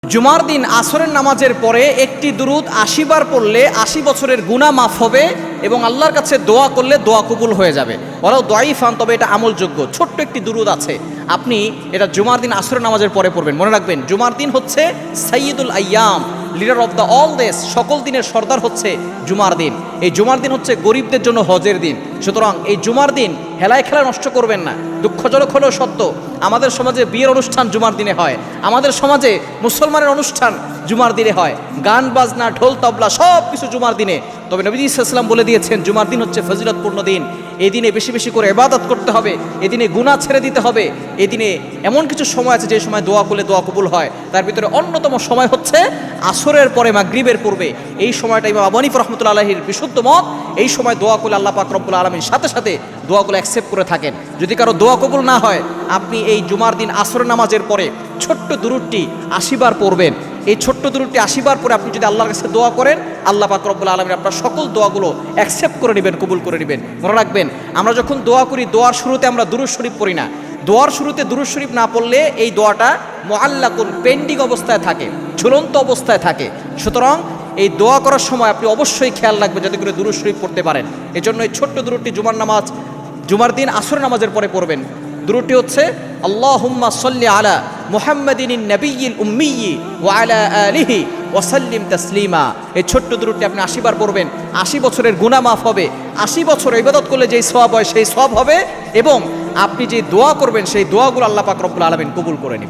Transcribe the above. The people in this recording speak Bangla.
জুমার দিন আসরের নামাজের পরে একটি দুরুদ ৮০ বার পড়লে ৮০ বছরের গুনাহ মাফ হবে এবং আল্লাহর কাছে দোয়া করলে দোয়া কবুল হয়ে যাবে। ওরাও দোয়াইফান, তবে এটা আমলযোগ্য। ছোট্ট একটি দুরুদ আছে, আপনি এটা জুমার দিন আসরের নামাজের পরে পড়বেন। মনে রাখবেন, জুমার দিন হচ্ছে সাইয়্যিদুল আইয়াম, leader of the all days, সকল দিনের সর্দার হচ্ছে জুমার দিন। এই জুমার দিন হচ্ছে গরিবদের জন্য হজের দিন। সুতরাং এই জুমার দিন হেলায় খেলা নষ্ট করবেন না। দুঃখজনক হলেও সত্য, আমাদের সমাজে বিয়ের অনুষ্ঠান জুমার দিনে হয়, আমাদের সমাজে মুসলমানের অনুষ্ঠান জুমার দিনে হয়, গান বাজনা ঢোল তবলা সব কিছু জুমার দিনে। তবে নবী সাল্লাল্লাহু আলাইহি ওয়াসাল্লাম বলে দিয়েছেন, জুমার দিন হচ্ছে ফজিলতপূর্ণ দিন। এই দিনে বেশি বেশি করে ইবাদত করতে হবে, এদিনে গুনাহ ছেড়ে দিতে হবে। এদিনে এমন কিছু সময় আছে যে সময় দোয়া করলে দোয়া কবুল হয়। তার ভিতরে অন্যতম সময় হচ্ছে আসরের পরে মাগরিবের পূর্বে। এই সময়টা ইমাম আবু হানিফা রাহমাতুল্লাহি আলাইহির বিশুদ্ধ মত, এই সময় দোয়া করলে আল্লাহ পাক রব্বুল আলামিন সাথে সাথে দোয়াগুলো অ্যাকসেপ্ট করে থাকেন। যদি কারো দোয়া কবুল না হয়, আপনি এই জুমার দিন আসরের নামাজের পরে ছোট্ট দুরুদটি ৮০ বার পড়বেন। এই ছোট্ট দুরুদটি ৮০ বার পরে আপনি যদি আল্লাহর কাছে দোয়া করেন, আল্লাহ পাক রব্বুল আলামিন আপনার সকল দোয়াগুলো অ্যাকসেপ্ট করে নেবেন, কবুল করে নেবেন। মনে রাখবেন, আমরা যখন দোয়া করি, দোয়ার শুরুতে আমরা দুরূদ শরীফ পড়ি না। দোয়ার শুরুতে দুরূদ শরীফ না পড়লে এই দোয়াটা মুআল্লাকুন, পেন্ডিং অবস্থায় থাকে, ঝুলন্ত অবস্থায় থাকে। সুতরাং এই দোয়া করার সময় আপনি অবশ্যই খেয়াল রাখবেন যাতে করে দুরূদ শরীফ পড়তে পারেন। এজন্য এই ছোট্ট দুরুদটি জুমার দিন আসরের নামাজের পরে পড়বেন। দুরুদটি হচ্ছে আল্লাহুম্মা সাল্লি আলা মুহাম্মাদিনিন নাবিয়্যিল উম্মিয়্যি ওয়া আলা আলিহি ওয়া সাল্লিম তাসলিমা। এই ছোট্ট দুরুদটি আপনি ৮০ বার পড়বেন, ৮০ বছরের গুনাহ মাফ হবে। ৮০ বছর ইবাদত করলে যেই সওয়াব হয় সেই সওয়াব হবে, এবং আপনি যে দোয়া করবেন সেই দোয়াগুলো আল্লাহ পাক রব্বুল আলামিন কবুল করে নেবেন।